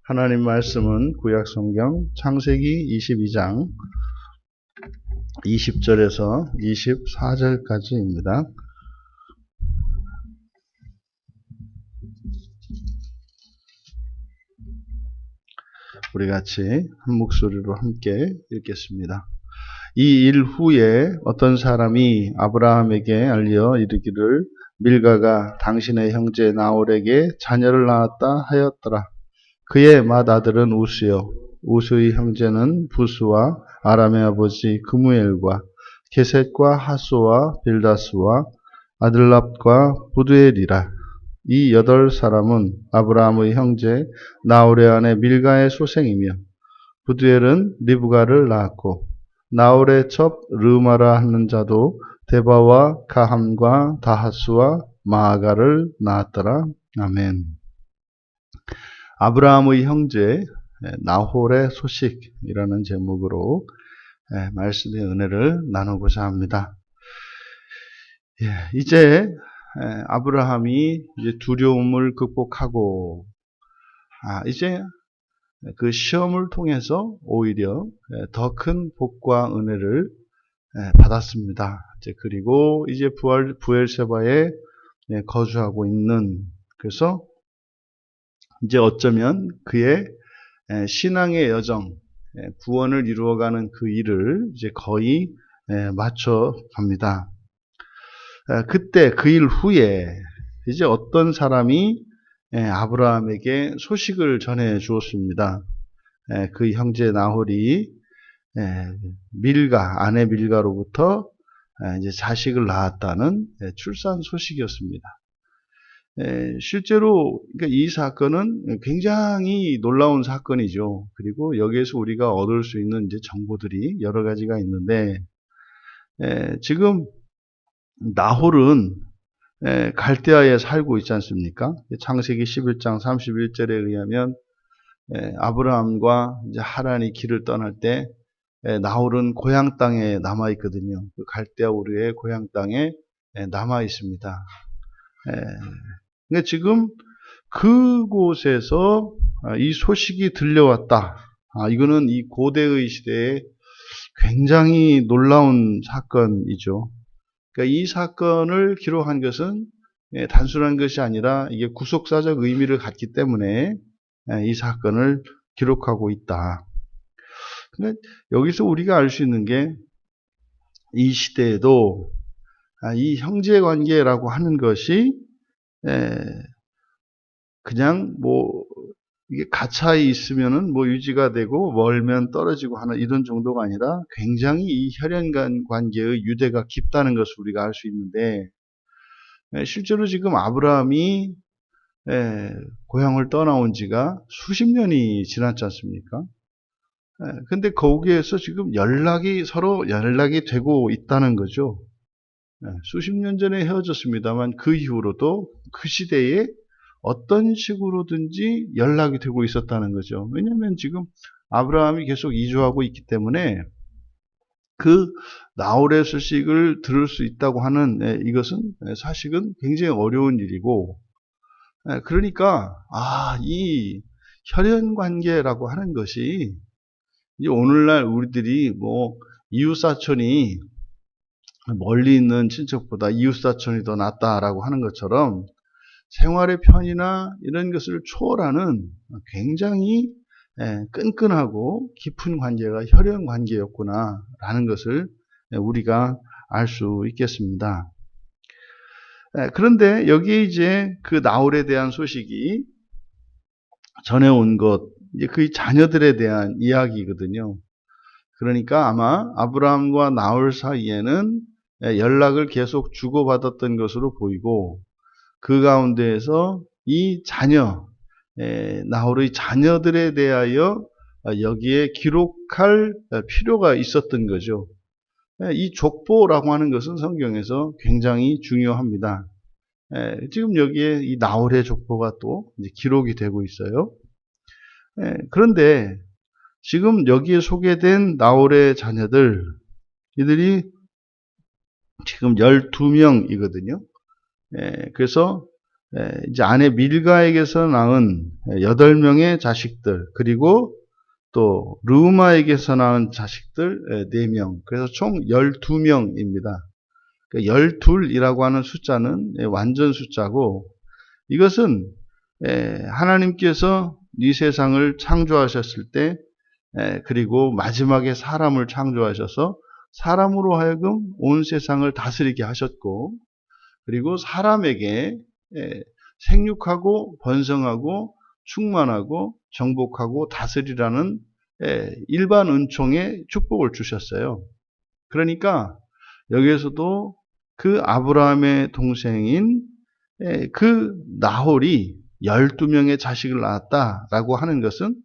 하나님 말씀은 구약성경 창세기 22장 20절에서 24절까지입니다. 우리 같이 한 목소리로 함께 읽겠습니다. 이 일 후에 어떤 사람이 아브라함에게 알려 이르기를 밀가가 당신의 형제 나홀에게 자녀를 낳았다 하였더라. 그의 맏아들은 우스요, 우스의 형제는 부스와 아람의 아버지 그무엘과 게셋과 하소와 빌다스와 아들랍과 부두엘이라. 이 8사람은 아브라함의 형제 나홀의 아내 밀가의 소생이며 부두엘은 리브가를 낳았고 나홀의 첩 르마라 하는 자도 데바와 가함과 다하스와 마아가를 낳았더라. 아멘. 아브라함의 형제 나홀의 소식이라는 제목으로 말씀의 은혜를 나누고자 합니다. 이제 아브라함이 이제 두려움을 극복하고 이제 그 시험을 통해서 오히려 더 큰 복과 은혜를 받았습니다. 그리고 이제 부엘세바에 거주하고 있는, 그래서 이제 어쩌면 그의 신앙의 여정, 구원을 이루어가는 그 일을 이제 거의 마쳐 갑니다. 그때 그 일 후에 이제 어떤 사람이 아브라함에게 소식을 전해 주었습니다. 그 형제 나홀이 밀가, 아내 밀가로부터 이제 자식을 낳았다는 출산 소식이었습니다. 실제로 이 사건은 굉장히 놀라운 사건이죠. 그리고 여기에서 우리가 얻을 수 있는 이제 정보들이 여러 가지가 있는데, 지금 나홀은 갈대아에 살고 있지 않습니까? 창세기 11장 31절에 의하면 아브라함과 이제 하란이 길을 떠날 때 나홀은 고향 땅에 남아 있거든요. 그 갈대아 우르의 고향 땅에 남아 있습니다. 근데 지금 그곳에서 이 소식이 들려왔다. 이거는 이 고대의 시대에 굉장히 놀라운 사건이죠. 그러니까 이 사건을 기록한 것은 단순한 것이 아니라 이게 구속사적 의미를 갖기 때문에 이 사건을 기록하고 있다. 근데 여기서 우리가 알 수 있는 게, 이 시대에도 이 형제 관계라고 하는 것이 그냥 이게 가차에 있으면은 유지가 되고 멀면 떨어지고 하는 이런 정도가 아니라 굉장히 이 혈연 관계의 유대가 깊다는 것을 우리가 알 수 있는데, 실제로 지금 아브라함이 고향을 떠나온 지가 수십 년이 지났지 않습니까? 근데 거기에서 지금 서로 연락이 되고 있다는 거죠. 수십 년 전에 헤어졌습니다만 그 이후로도 그 시대에 어떤 식으로든지 연락이 되고 있었다는 거죠. 왜냐하면 지금 아브라함이 계속 이주하고 있기 때문에 그 나홀의 소식을 들을 수 있다고 하는 이것은 사실은 굉장히 어려운 일이고, 그러니까 이 혈연 관계라고 하는 것이 이제 오늘날 우리들이 이웃사촌이 멀리 있는 친척보다 이웃사촌이 더 낫다라고 하는 것처럼 생활의 편이나 이런 것을 초월하는 굉장히 끈끈하고 깊은 관계가 혈연 관계였구나라는 것을 우리가 알 수 있겠습니다. 그런데 여기에 이제 그 나홀에 대한 소식이 전해온 것, 이제 그의 자녀들에 대한 이야기거든요. 그러니까 아마 아브라함과 나홀 사이에는 연락을 계속 주고받았던 것으로 보이고, 그 가운데에서 이 나홀의 자녀들에 대하여 여기에 기록할 필요가 있었던 거죠. 이 족보라고 하는 것은 성경에서 굉장히 중요합니다. 지금 여기에 이 나홀의 족보가 또 이제 기록이 되고 있어요. 그런데 지금 여기에 소개된 나홀의 자녀들, 이들이 지금 12명이거든요. 그래서 이제 아내 밀가에게서 낳은 8명의 자식들, 그리고 또 르우마에게서 낳은 자식들 4명, 그래서 총 12명입니다. 12이라고 하는 숫자는 완전 숫자고, 이것은 하나님께서 이 세상을 창조하셨을 때, 그리고 마지막에 사람을 창조하셔서 사람으로 하여금 온 세상을 다스리게 하셨고, 그리고 사람에게 생육하고 번성하고 충만하고 정복하고 다스리라는 일반 은총의 축복을 주셨어요. 그러니까 여기에서도 그 아브라함의 동생인 그 나홀이 12명의 자식을 낳았다라고 하는 것은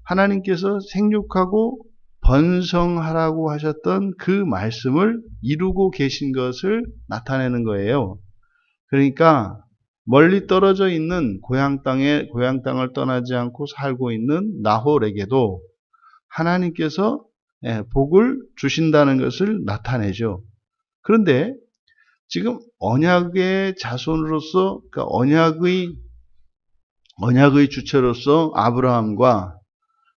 하나님께서 생육하고 번성하라고 하셨던 그 말씀을 이루고 계신 것을 나타내는 거예요. 그러니까 멀리 떨어져 있는 고향 땅을 떠나지 않고 살고 있는 나홀에게도 하나님께서 복을 주신다는 것을 나타내죠. 그런데 지금 언약의 자손으로서, 그러니까 언약의 주체로서 아브라함과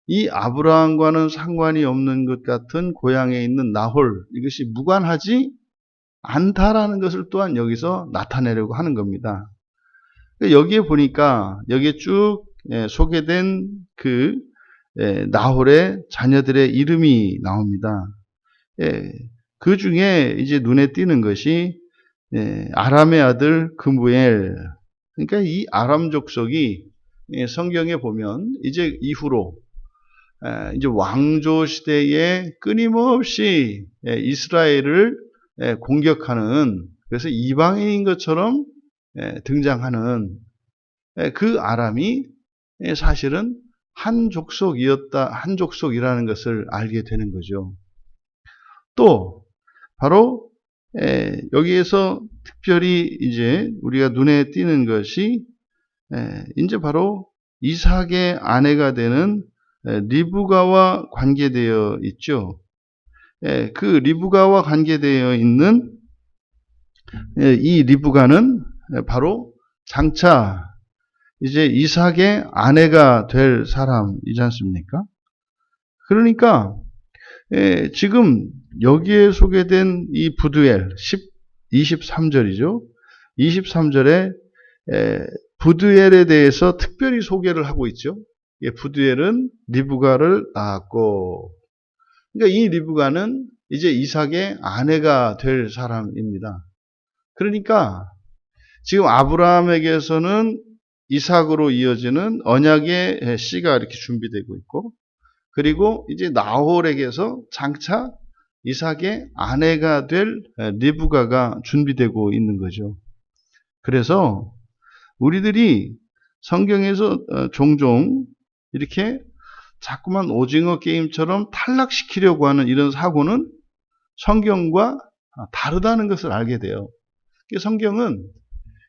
이 아브라함과는 상관이 없는 것 같은 고향에 있는 나홀, 이것이 무관하지 않다라는 것을 또한 여기서 나타내려고 하는 겁니다. 여기에 보니까 여기에 쭉 소개된 그 나홀의 자녀들의 이름이 나옵니다. 그 중에 이제 눈에 띄는 것이 아람의 아들 그무엘. 그러니까 이 아람 족속이 성경에 보면 이제 이후로 이제 왕조 시대에 끊임없이 이스라엘을 공격하는, 그래서 이방인인 것처럼 등장하는 그 아람이 사실은 한 족속이라는 것을 알게 되는 거죠. 또 바로 여기에서 특별히 이제 우리가 눈에 띄는 것이 이제 바로 이삭의 아내가 되는 리브가와 관계되어 있죠. 그 리브가와 관계되어 있는 이 리브가는 바로 장차 이제 이삭의 아내가 될 사람이지 않습니까? 그러니까 지금 여기에 소개된 이 부두엘 23절이죠. 23절에 부두엘에 대해서 특별히 소개를 하고 있죠. 부두엘은 리브가를 낳았고, 그러니까 이 리브가는 이제 이삭의 아내가 될 사람입니다. 그러니까 지금 아브라함에게서는 이삭으로 이어지는 언약의 씨가 이렇게 준비되고 있고, 그리고 이제 나홀에게서 장차 이삭의 아내가 될 리브가가 준비되고 있는 거죠. 그래서 우리들이 성경에서 종종 이렇게 자꾸만 오징어 게임처럼 탈락시키려고 하는 이런 사고는 성경과 다르다는 것을 알게 돼요. 성경은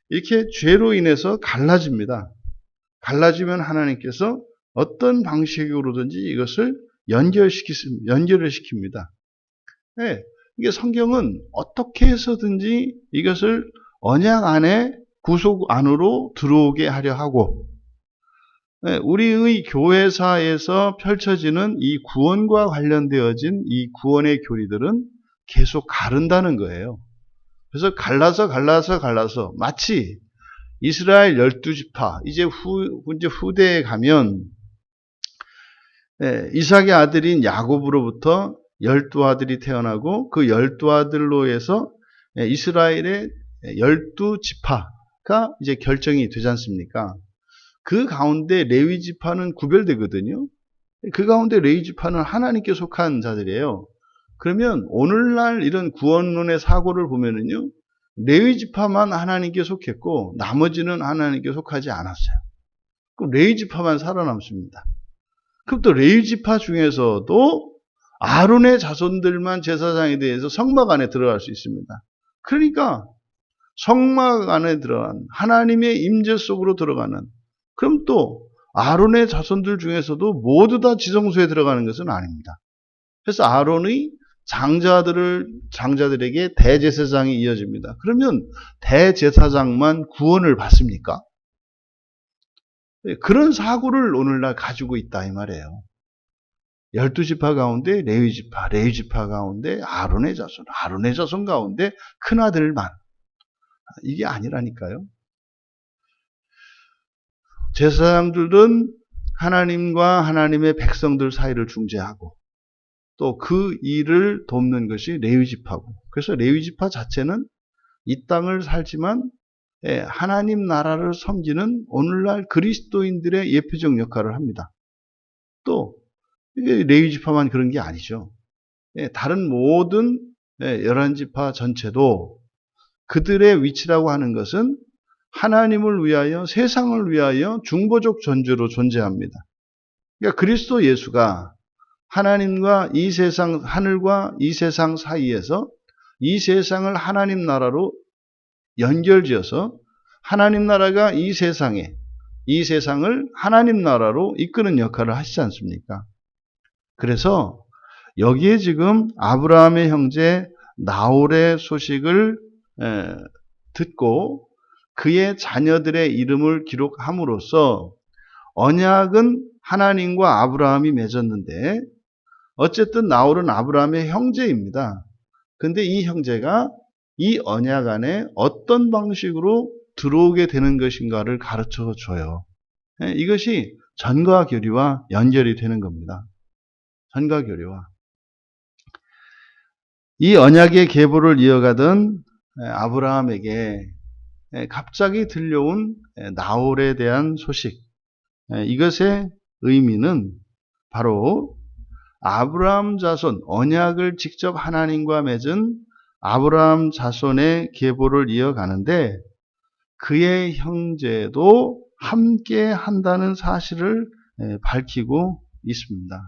이렇게 죄로 인해서 갈라집니다. 갈라지면 하나님께서 어떤 방식으로든지 이것을 연결을 시킵니다. 네, 이게 성경은 어떻게 해서든지 이것을 언약 안에 구속 안으로 들어오게 하려 하고, 우리의 교회사에서 펼쳐지는 이 구원과 관련되어진 이 구원의 교리들은 계속 가른다는 거예요. 그래서 갈라서 마치 이스라엘 12지파, 이제 후대에 가면 이삭의 아들인 야곱으로부터 12아들이 태어나고 그 12아들로 해서 이스라엘의 12지파가 이제 결정이 되지 않습니까? 그 가운데 레위 지파는 구별되거든요. 그 가운데 레위 지파는 하나님께 속한 자들이에요. 그러면 오늘날 이런 구원론의 사고를 보면은요, 레위 지파만 하나님께 속했고 나머지는 하나님께 속하지 않았어요. 그럼 레위 지파만 살아남습니다. 그럼 또 레위 지파 중에서도 아론의 자손들만 제사장에 대해서 성막 안에 들어갈 수 있습니다. 그러니까 성막 안에 들어간 하나님의 임재 속으로 들어가는, 그럼 또 아론의 자손들 중에서도 모두 다 지성소에 들어가는 것은 아닙니다. 그래서 아론의 장자들에게 대제사장이 이어집니다. 그러면 대제사장만 구원을 받습니까? 그런 사고를 오늘날 가지고 있다 이 말이에요. 12지파 가운데 레위지파, 레위지파 가운데 아론의 자손 가운데 큰아들만. 이게 아니라니까요. 제사장들은 하나님과 하나님의 백성들 사이를 중재하고 또 그 일을 돕는 것이 레위지파고, 그래서 레위지파 자체는 이 땅을 살지만 하나님 나라를 섬기는 오늘날 그리스도인들의 예표적 역할을 합니다. 또 이게 레위지파만 그런 게 아니죠. 다른 모든 11지파 전체도 그들의 위치라고 하는 것은 하나님을 위하여, 세상을 위하여 중보적 존재로 존재합니다. 그러니까 그리스도 예수가 하나님과 이 세상, 하늘과 이 세상 사이에서 이 세상을 하나님 나라로 연결지어서 하나님 나라가 이 세상을 하나님 나라로 이끄는 역할을 하시지 않습니까? 그래서 여기에 지금 아브라함의 형제 나홀의 소식을 듣고 그의 자녀들의 이름을 기록함으로써 언약은 하나님과 아브라함이 맺었는데, 어쨌든 나홀은 아브라함의 형제입니다. 근데 이 형제가 이 언약 안에 어떤 방식으로 들어오게 되는 것인가를 가르쳐 줘요. 이것이 전과 교리와 연결이 되는 겁니다. 전과 교리와. 이 언약의 계보를 이어가던 아브라함에게 갑자기 들려온 나홀에 대한 소식, 이것의 의미는 바로 아브라함 자손, 언약을 직접 하나님과 맺은 아브라함 자손의 계보를 이어가는데 그의 형제도 함께 한다는 사실을 밝히고 있습니다.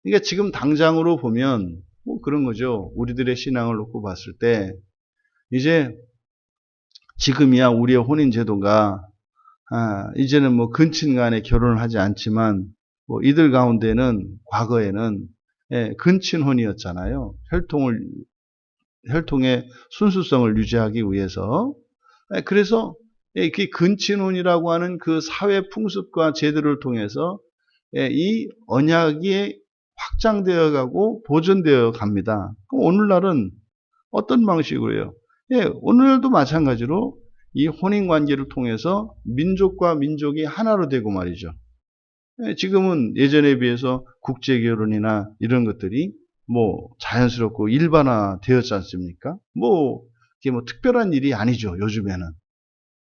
그러니까 지금 당장으로 보면 뭐 그런 거죠. 우리들의 신앙을 놓고 봤을 때 이제 지금이야 우리의 혼인 제도가 이제는 뭐 근친 간에 결혼을 하지 않지만 뭐 이들 가운데는 과거에는 근친혼이었잖아요. 혈통의 순수성을 유지하기 위해서. 그래서 그 근친혼이라고 하는 그 사회 풍습과 제도를 통해서 이 언약이 확장되어 가고 보존되어 갑니다. 오늘날은 어떤 방식으로요? 오늘날도 마찬가지로 이 혼인관계를 통해서 민족과 민족이 하나로 되고 말이죠. 지금은 예전에 비해서 국제결혼이나 이런 것들이 뭐 자연스럽고 일반화 되었지 않습니까? 이게 뭐 특별한 일이 아니죠, 요즘에는.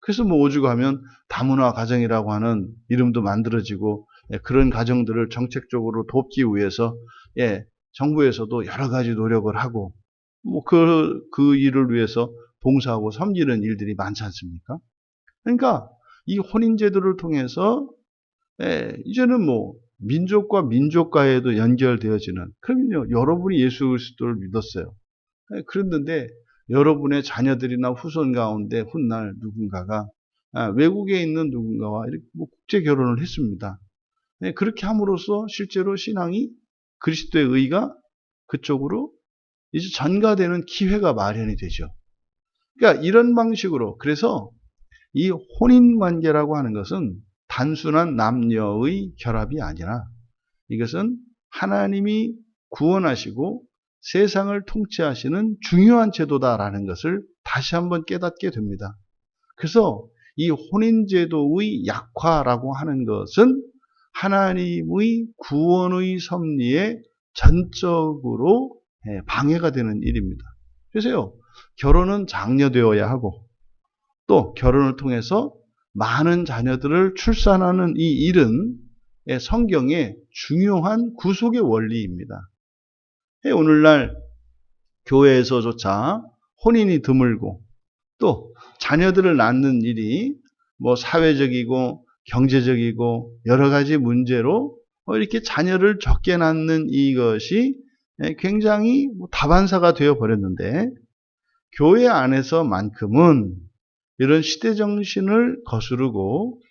그래서 뭐 오죽하면 다문화 가정이라고 하는 이름도 만들어지고, 그런 가정들을 정책적으로 돕기 위해서, 정부에서도 여러 가지 노력을 하고, 뭐 그 일을 위해서 봉사하고 섬기는 일들이 많지 않습니까? 그러니까 이 혼인제도를 통해서 이제는 뭐 민족과 민족과에도 연결되어지는, 그러면요, 여러분이 예수 그리스도를 믿었어요. 그랬는데 여러분의 자녀들이나 후손 가운데 훗날 누군가가 외국에 있는 누군가와 이렇게 뭐 국제 결혼을 했습니다. 그렇게 함으로써 실제로 신앙이, 그리스도의 의가 그쪽으로 이제 전가되는 기회가 마련이 되죠. 그러니까 이런 방식으로, 그래서 이 혼인 관계라고 하는 것은 단순한 남녀의 결합이 아니라 이것은 하나님이 구원하시고 세상을 통치하시는 중요한 제도다라는 것을 다시 한번 깨닫게 됩니다. 그래서 이 혼인제도의 약화라고 하는 것은 하나님의 구원의 섭리에 전적으로 방해가 되는 일입니다. 그래서요, 결혼은 장려되어야 하고 또 결혼을 통해서 많은 자녀들을 출산하는 이 일은 성경의 중요한 구속의 원리입니다. 오늘날 교회에서조차 혼인이 드물고 또 자녀들을 낳는 일이 뭐 사회적이고 경제적이고 여러 가지 문제로 이렇게 자녀를 적게 낳는 이것이 굉장히 다반사가 되어 버렸는데, 교회 안에서만큼은 이런 시대 정신을 거스르고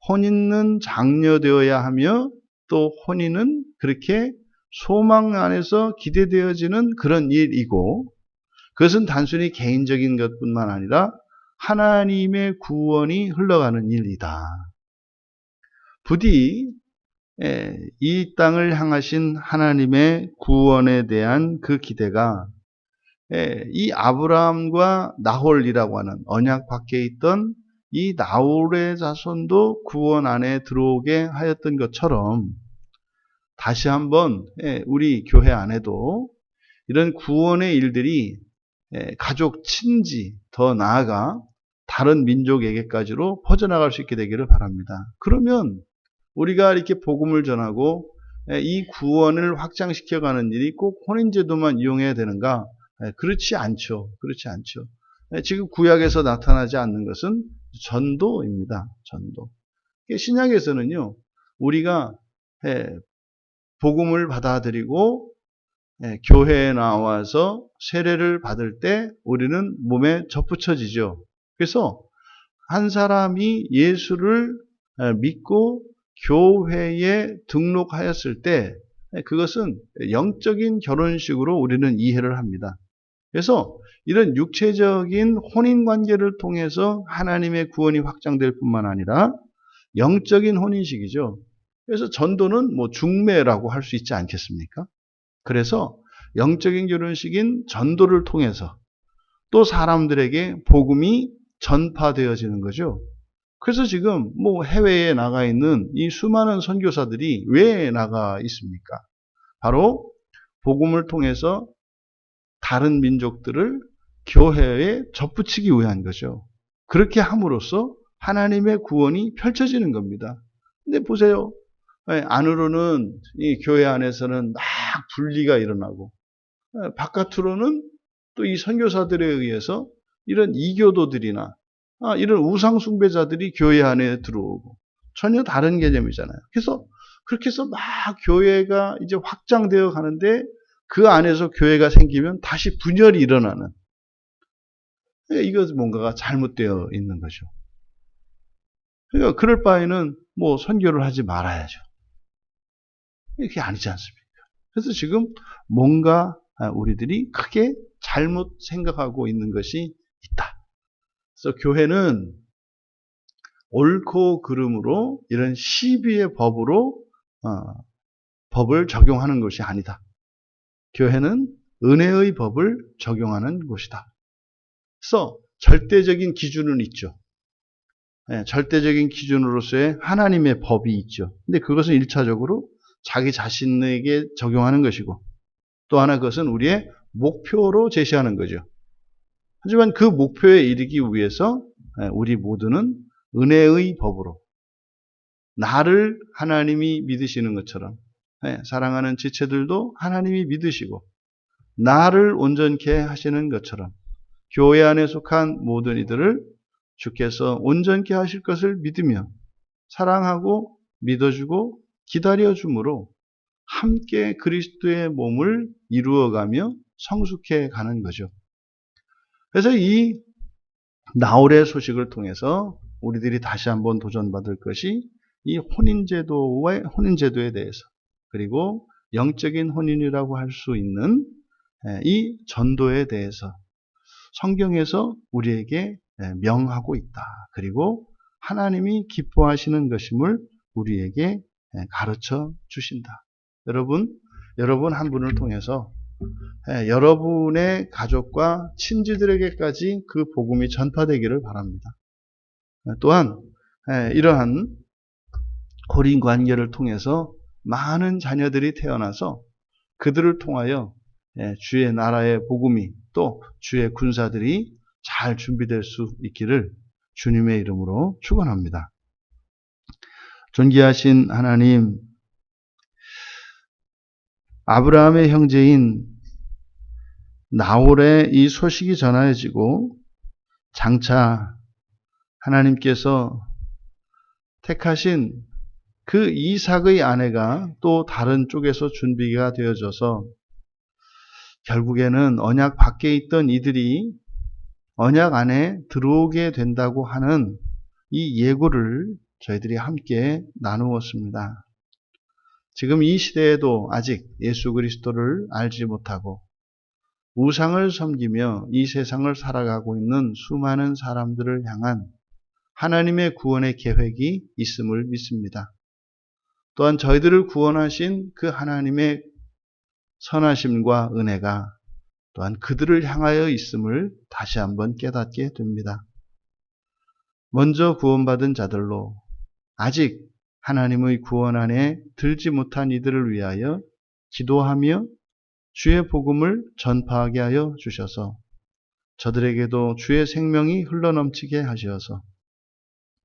혼인은 장려되어야 하며 또 혼인은 그렇게 소망 안에서 기대되어지는 그런 일이고, 그것은 단순히 개인적인 것뿐만 아니라 하나님의 구원이 흘러가는 일이다. 부디 이 땅을 향하신 하나님의 구원에 대한 그 기대가 이 아브라함과 나홀이라고 하는 언약 밖에 있던 이 나홀의 자손도 구원 안에 들어오게 하였던 것처럼 다시 한번 우리 교회 안에도 이런 구원의 일들이 가족, 친지, 더 나아가 다른 민족에게까지로 퍼져나갈 수 있게 되기를 바랍니다. 그러면 우리가 이렇게 복음을 전하고 이 구원을 확장시켜가는 일이 꼭 혼인제도만 이용해야 되는가? 그렇지 않죠. 그렇지 않죠. 지금 구약에서 나타나지 않는 것은 전도입니다. 전도. 신약에서는요, 우리가 복음을 받아들이고 교회에 나와서 세례를 받을 때 우리는 몸에 접붙여지죠. 그래서 한 사람이 예수를 믿고 교회에 등록하였을 때 그것은 영적인 결혼식으로 우리는 이해를 합니다. 그래서 이런 육체적인 혼인관계를 통해서 하나님의 구원이 확장될 뿐만 아니라 영적인 혼인식이죠. 그래서 전도는 뭐 중매라고 할 수 있지 않겠습니까? 그래서 영적인 결혼식인 전도를 통해서 또 사람들에게 복음이 전파되어지는 거죠. 그래서 지금 뭐 해외에 나가 있는 이 수많은 선교사들이 왜 나가 있습니까? 바로 복음을 통해서 다른 민족들을 교회에 접붙이기 위한 거죠. 그렇게 함으로써 하나님의 구원이 펼쳐지는 겁니다. 근데 보세요. 안으로는 이 교회 안에서는 막 분리가 일어나고 바깥으로는 또 이 선교사들에 의해서 이런 이교도들이나 이런 우상 숭배자들이 교회 안에 들어오고 전혀 다른 개념이잖아요. 그래서 그렇게 해서 막 교회가 이제 확장되어 가는데 그 안에서 교회가 생기면 다시 분열이 일어나는, 이거 뭔가가 잘못되어 있는 거죠. 그러니까 그럴 바에는 뭐 선교를 하지 말아야죠. 이게 아니지 않습니까? 그래서 지금 뭔가 우리들이 크게 잘못 생각하고 있는 것이 있다. 그래서 교회는 옳고 그름으로 이런 시비의 법으로 법을 적용하는 것이 아니다. 교회는 은혜의 법을 적용하는 곳이다. 그래서 절대적인 기준은 있죠. 절대적인 기준으로서의 하나님의 법이 있죠. 근데 그것은 1차적으로 자기 자신에게 적용하는 것이고, 또 하나 그것은 우리의 목표로 제시하는 거죠. 하지만 그 목표에 이르기 위해서 우리 모두는 은혜의 법으로 나를 하나님이 믿으시는 것처럼 사랑하는 지체들도 하나님이 믿으시고 나를 온전케 하시는 것처럼 교회 안에 속한 모든 이들을 주께서 온전케 하실 것을 믿으며 사랑하고 믿어주고 기다려줌으로 함께 그리스도의 몸을 이루어가며 성숙해 가는 거죠. 그래서 이 나홀의 소식을 통해서 우리들이 다시 한번 도전받을 것이 이 혼인제도에 대해서, 그리고 영적인 혼인이라고 할 수 있는 이 전도에 대해서 성경에서 우리에게 명하고 있다. 그리고 하나님이 기뻐하시는 것임을 우리에게 가르쳐 주신다. 여러분 한 분을 통해서 여러분의 가족과 친지들에게까지 그 복음이 전파되기를 바랍니다. 또한 이러한 혼인 관계를 통해서 많은 자녀들이 태어나서 그들을 통하여 주의 나라의 복음이, 또 주의 군사들이 잘 준비될 수 있기를 주님의 이름으로 축원합니다. 존귀하신 하나님, 아브라함의 형제인 나홀의 이 소식이 전해지고 장차 하나님께서 택하신 그 이삭의 아내가 또 다른 쪽에서 준비가 되어져서 결국에는 언약 밖에 있던 이들이 언약 안에 들어오게 된다고 하는 이 예고를 저희들이 함께 나누었습니다. 지금 이 시대에도 아직 예수 그리스도를 알지 못하고 우상을 섬기며 이 세상을 살아가고 있는 수많은 사람들을 향한 하나님의 구원의 계획이 있음을 믿습니다. 또한 저희들을 구원하신 그 하나님의 선하심과 은혜가 또한 그들을 향하여 있음을 다시 한번 깨닫게 됩니다. 먼저 구원받은 자들로 아직 하나님의 구원 안에 들지 못한 이들을 위하여 기도하며 주의 복음을 전파하게 하여 주셔서 저들에게도 주의 생명이 흘러넘치게 하셔서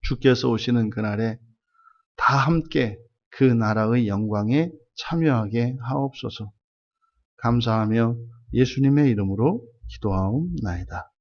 주께서 오시는 그날에 다 함께 그 나라의 영광에 참여하게 하옵소서. 감사하며 예수님의 이름으로 기도하옵나이다.